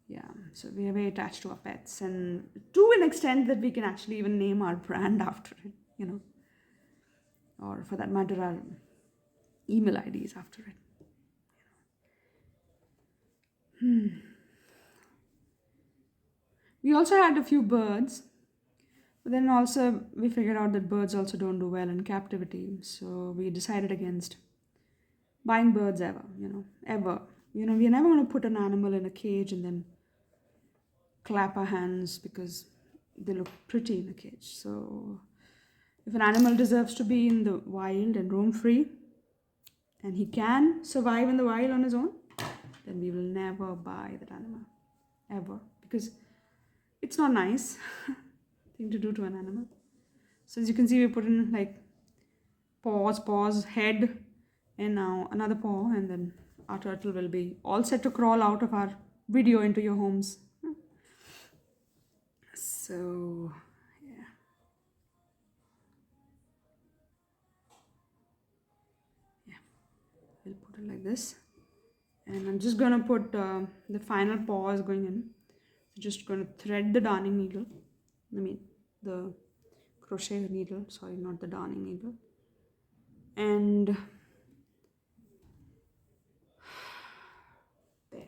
yeah, so we are very attached to our pets, and to an extent that we can actually even name our brand after it, or for that matter, our email IDs after it. We also had a few birds, but then also we figured out that birds also don't do well in captivity, so we decided against buying birds ever, ever. We're never going to put an animal in a cage and then clap our hands because they look pretty in a cage. So if an animal deserves to be in the wild and roam free, and he can survive in the wild on his own, then we will never buy that animal, ever, because it's not nice thing to do to an animal. So as you can see, we put in like paws, head, and now another paw, and then our turtle will be all set to crawl out of our video into your homes. So yeah, we'll put it like this, and I'm just gonna put the final paws going in. So just gonna thread the darning needle. The crochet needle. Sorry, not the darning needle. And there.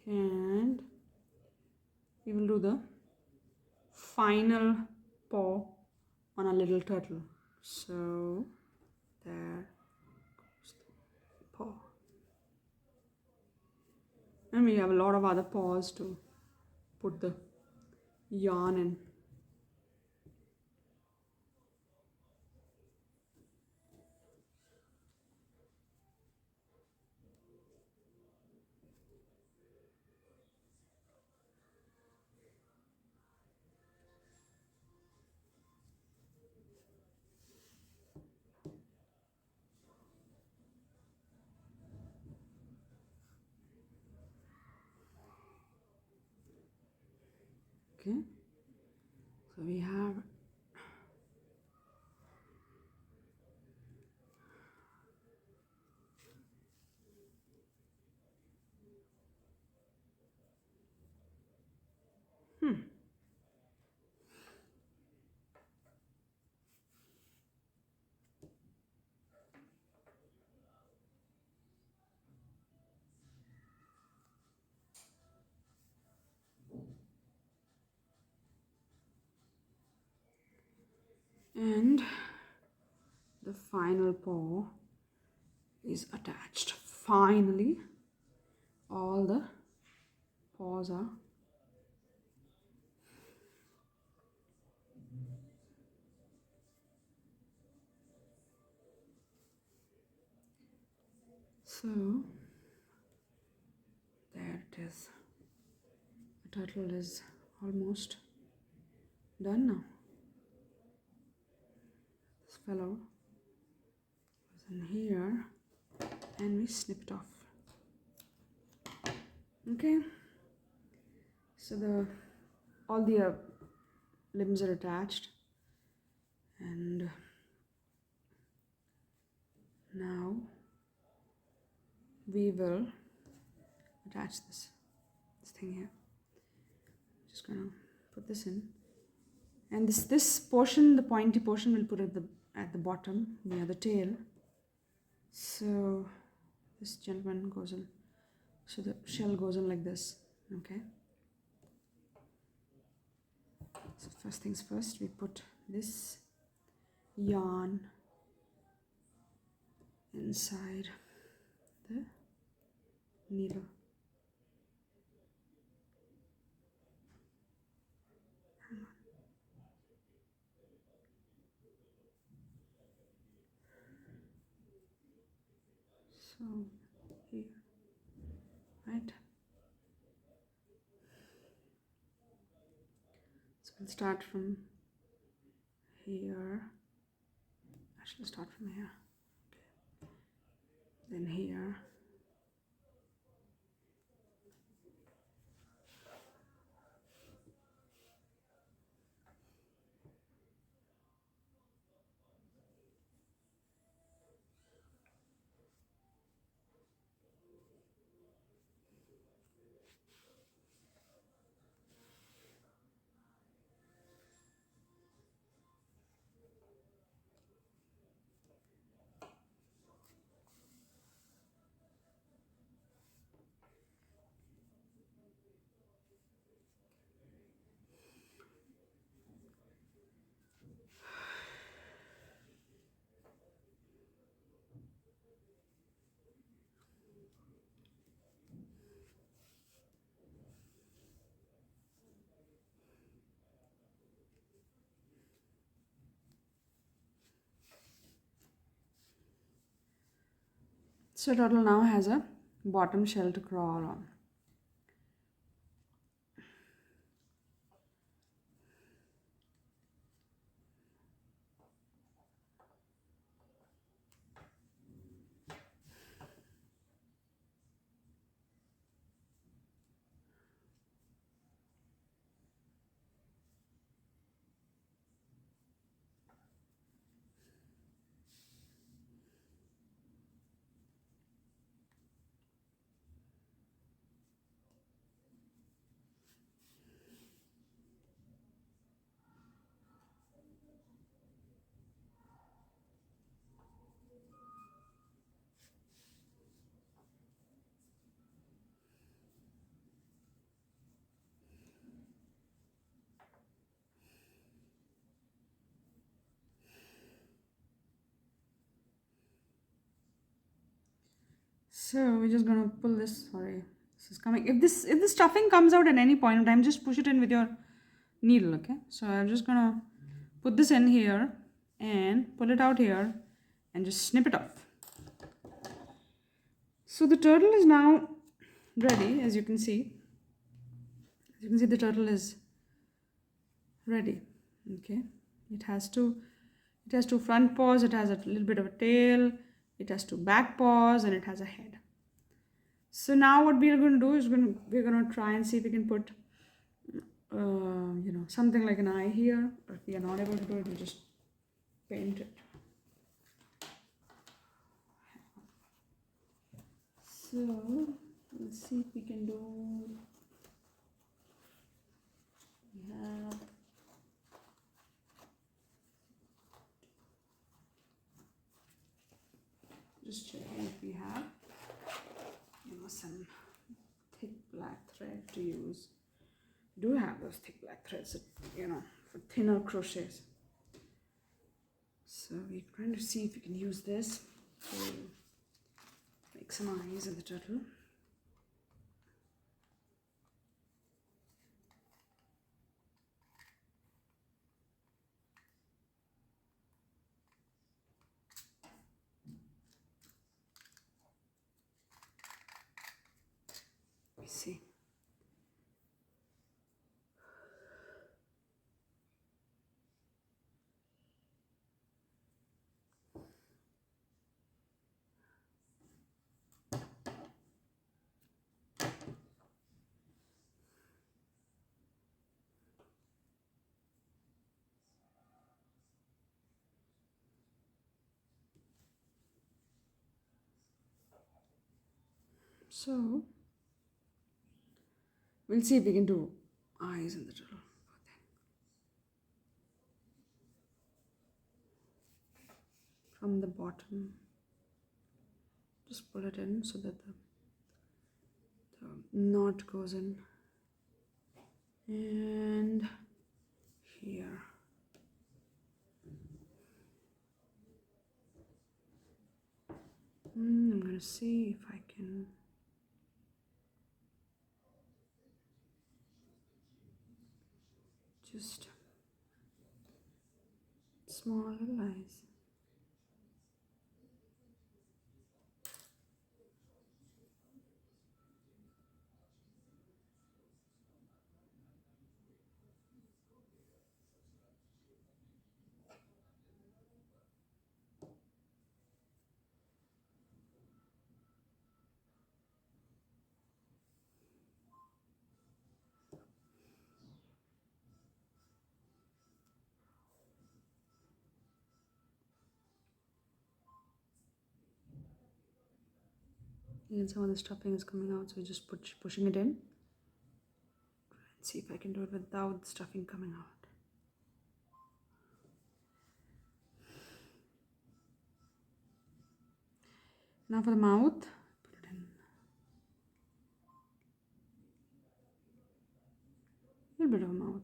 And we will do the final paw on a little turtle. So there goes the paw. And we have a lot of other paws too. put the yarn in. Okay, so we have and the final paw is attached. Finally, all the paws are so there it is. The turtle is almost done now. This fellow goes in here and we snip it off. Okay, so the all the limbs are attached, and now we will attach this thing here. Just gonna put this in, and this portion, the pointy portion, we'll put at the bottom near the tail. So this gentleman goes in, so the shell goes in like this. Okay, so first things first, we put this yarn inside the needle. So here, right? So we'll start from here. Actually, start from here. Okay. Then here. So turtle now has a bottom shell to crawl on. So we're just gonna pull this, sorry, This is coming. If the stuffing comes out at any point in time, just push it in with your needle, okay? So I'm just gonna put this in here and pull it out here and just snip it off. So the turtle is now ready, as you can see. As you can see, the turtle is ready. Okay, it has two front paws, it has a little bit of a tail, it has two back paws, and it has a head. So now what we are going to do is we're going to try and see if we can put something like an eye here. Or if we are not able to do it, we'll just paint it. So let's see if we can do. We have just checking if we have some thick black thread to use. We do have those thick black threads, for thinner crochets. So we're trying to see if we can use this to make some eyes of the turtle. See. So we'll see if we can do eyes in the turtle. From the bottom, just pull it in so that the knot goes in, and here. I'm gonna see if I can just small little eyes. And some of the stuffing is coming out, so just pushing it in. Try and see if I can do it without the stuffing coming out. Now for the mouth, put it in. A little bit of a mouth.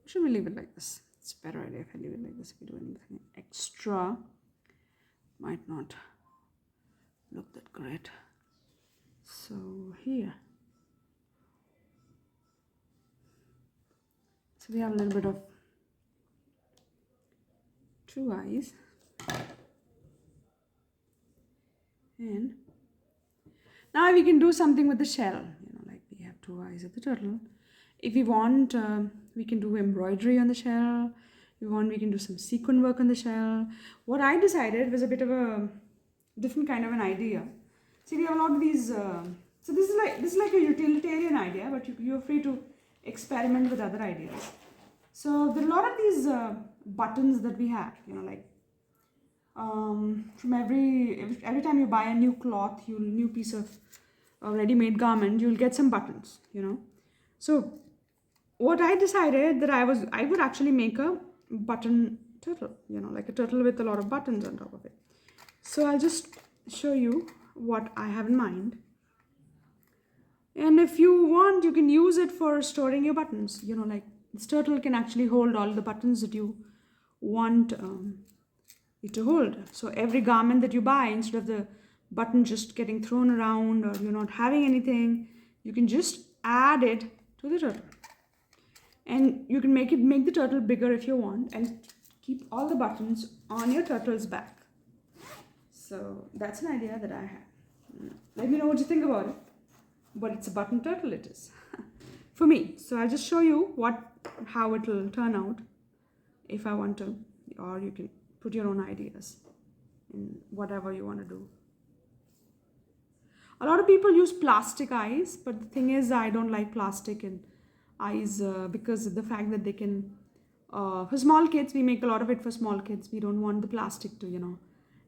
Or should we leave it like this? It's a better idea if I leave it like this. If we do anything extra, might not look that great. So here. So we have a little bit of two eyes. And now we can do something with the shell. Like we have two eyes of the turtle. If we want, we can do embroidery on the shell. If we want, we can do some sequin work on the shell. What I decided was a bit of a different kind of an idea. See, we have a lot of these. So this is like a utilitarian idea, but you're free to experiment with other ideas. So there are a lot of these buttons that we have. From every time you buy a new cloth, new piece of ready-made garment, you'll get some buttons. So what I decided that I would actually make a button turtle. Like a turtle with a lot of buttons on top of it. So I'll just show you what I have in mind. And if you want, you can use it for storing your buttons. Like this turtle can actually hold all the buttons that you want it to hold. So every garment that you buy, instead of the button just getting thrown around or you're not having anything, You can just add it to the turtle. And you can make the turtle bigger if you want, and keep all the buttons on your turtle's back. So that's an idea that I had. Let me know what you think about it. But it's a button turtle, it is. For me. So I'll just show you how it will turn out if I want to. Or you can put your own ideas in whatever you want to do. A lot of people use plastic eyes, but the thing is, I don't like plastic in eyes because of the fact that they can. For small kids, we make a lot of it for small kids. We don't want the plastic to,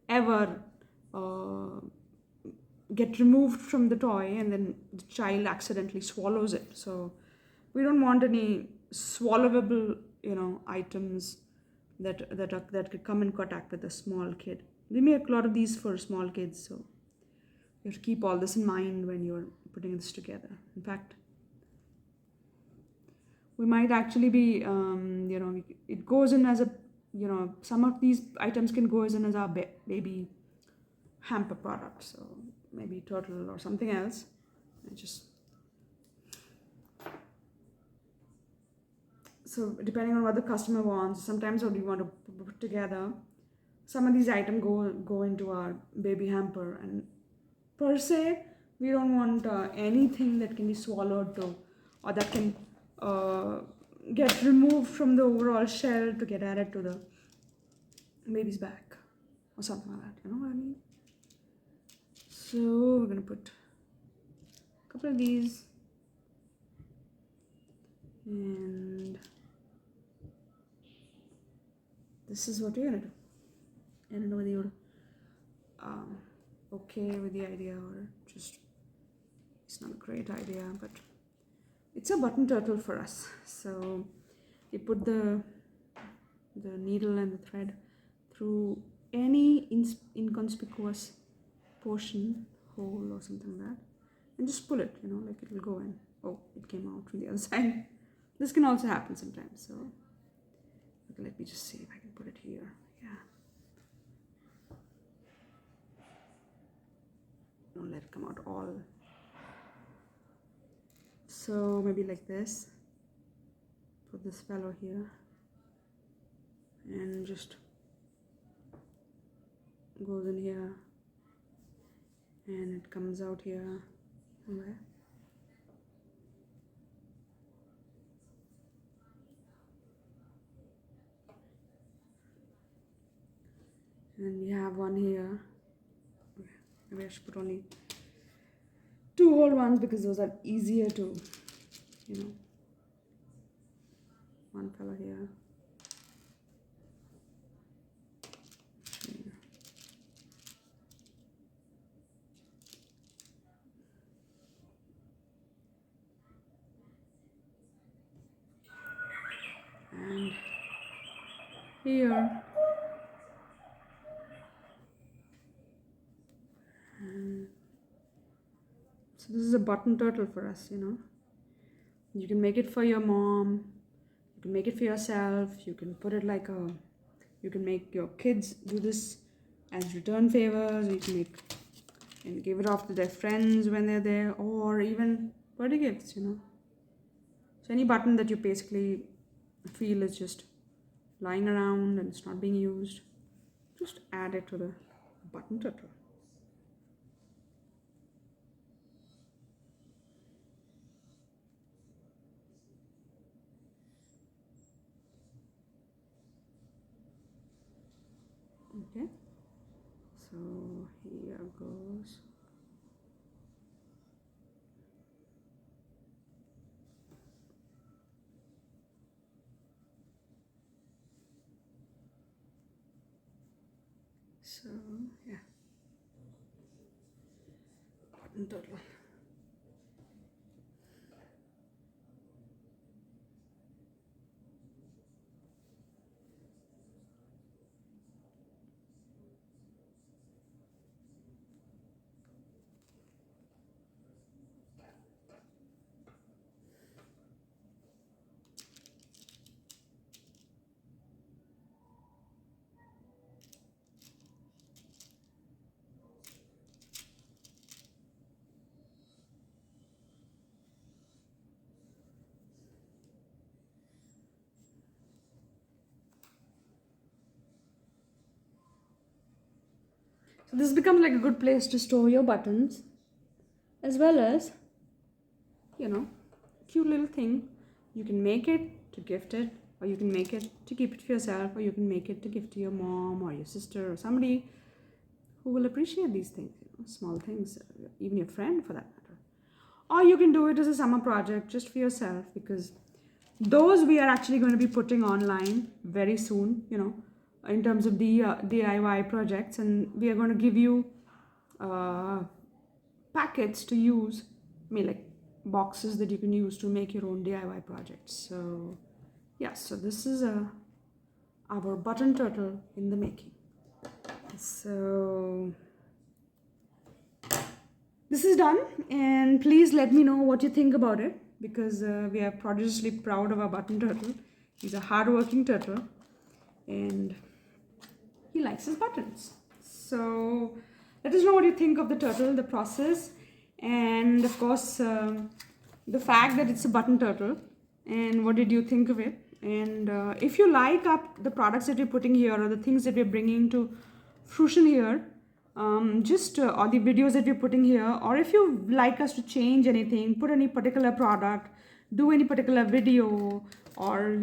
ever get removed from the toy and then the child accidentally swallows it. So we don't want any swallowable, items that could come in contact with a small kid. We make a lot of these for small kids, so you have to keep all this in mind when you're putting this together. In fact, we might actually be, it goes in as a, some of these items can go in as our baby hamper product. So maybe turtle or something else. So depending on what the customer wants, sometimes what we want to put together, some of these items go into our baby hamper, and per se we don't want anything that can be swallowed to, or that can get removed from the overall shell to get added to the baby's back or something like that. You know what I mean? So we're gonna put a couple of these, and this is what we're gonna do. I don't know whether you're okay with the idea or just it's not a great idea, but it's a button turtle for us. So you put the needle and the thread through any inconspicuous portion, hole or something like that, and just pull it, like it will go in. Oh, it came out from the other side. This can also happen sometimes. So okay, let me just see if I can put it here. Yeah. Don't let it come out all. So maybe like this. Put this fellow here and just goes in here and it comes out here somewhere. And we have one here. Okay, maybe I should put only 2 whole ones because those are easier to, one fellow here. And here. And so this is a button turtle for us, You can make it for your mom. You can make it for yourself. You can put it you can make your kids do this as return favors. You can make and give it off to their friends when they're there, or even birthday gifts, So any button that you basically feel is just lying around and it's not being used, just add it to the button turtle. Okay, so here goes. So yeah, button turtle. This becomes like a good place to store your buttons, as well as, cute little thing. You can make it to gift it, or you can make it to keep it for yourself, or you can make it to give to your mom or your sister or somebody who will appreciate these things, small things, even your friend for that matter. Or you can do it as a summer project just for yourself, because those we are actually going to be putting online very soon, in terms of the DIY projects, and we are going to give you packets to use, like boxes that you can use to make your own DIY projects. So yeah, so this is our button turtle in the making. So this is done, and please let me know what you think about it, because we are prodigiously proud of our button turtle. He's a hard-working turtle, and he likes his buttons. So let us know what you think of the turtle, the process, and of course the fact that it's a button turtle, and what did you think of it. And if you like the products that we're putting here, or the things that we're bringing to fruition here, or the videos that we're putting here, or if you like us to change anything, put any particular product, do any particular video, or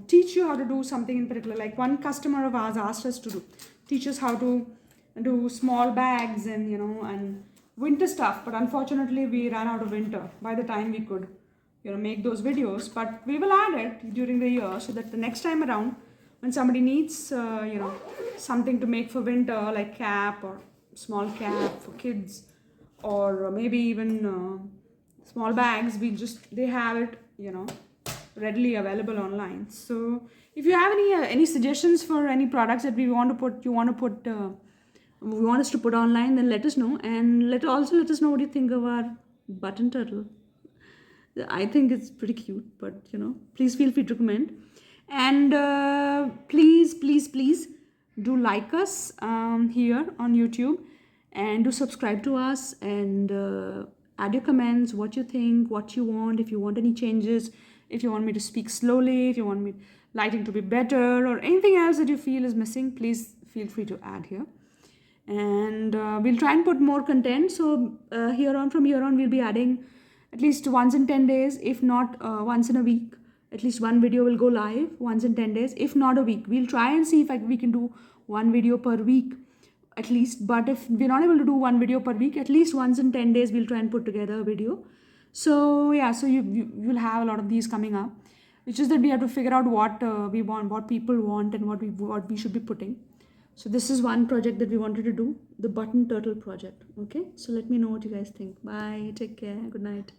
teach you how to do something in particular. Like one customer of ours asked us to teach us how to do small bags and and winter stuff, but unfortunately we ran out of winter by the time we could make those videos. But we will add it during the year, so that the next time around, when somebody needs something to make for winter, like cap or small cap for kids, or maybe even small bags, they have it readily available online. So if you have any suggestions for any products that we want us to put online, then let us know, and let us know what you think of our button turtle. I think it's pretty cute, but please feel free to comment. And please do like us here on YouTube, and do subscribe to us, and add your comments, what you think, what you want, if you want any changes, if you want me to speak slowly, if you want me lighting to be better, or anything else that you feel is missing, please feel free to add here. And we'll try and put more content. So from here on we'll be adding at least once in 10 days, if not once in a week. At least one video will go live once in 10 days, if not a week. We'll try and see if we can do one video per week at least. But if we're not able to do one video per week, at least once in 10 days we'll try and put together a video. So yeah, so you'll have a lot of these coming up. It's just that we have to figure out what we want, what people want, and what we should be putting. So this is one project that we wanted to do, the button turtle project. Okay, so let me know what you guys think. Bye, take care, good night.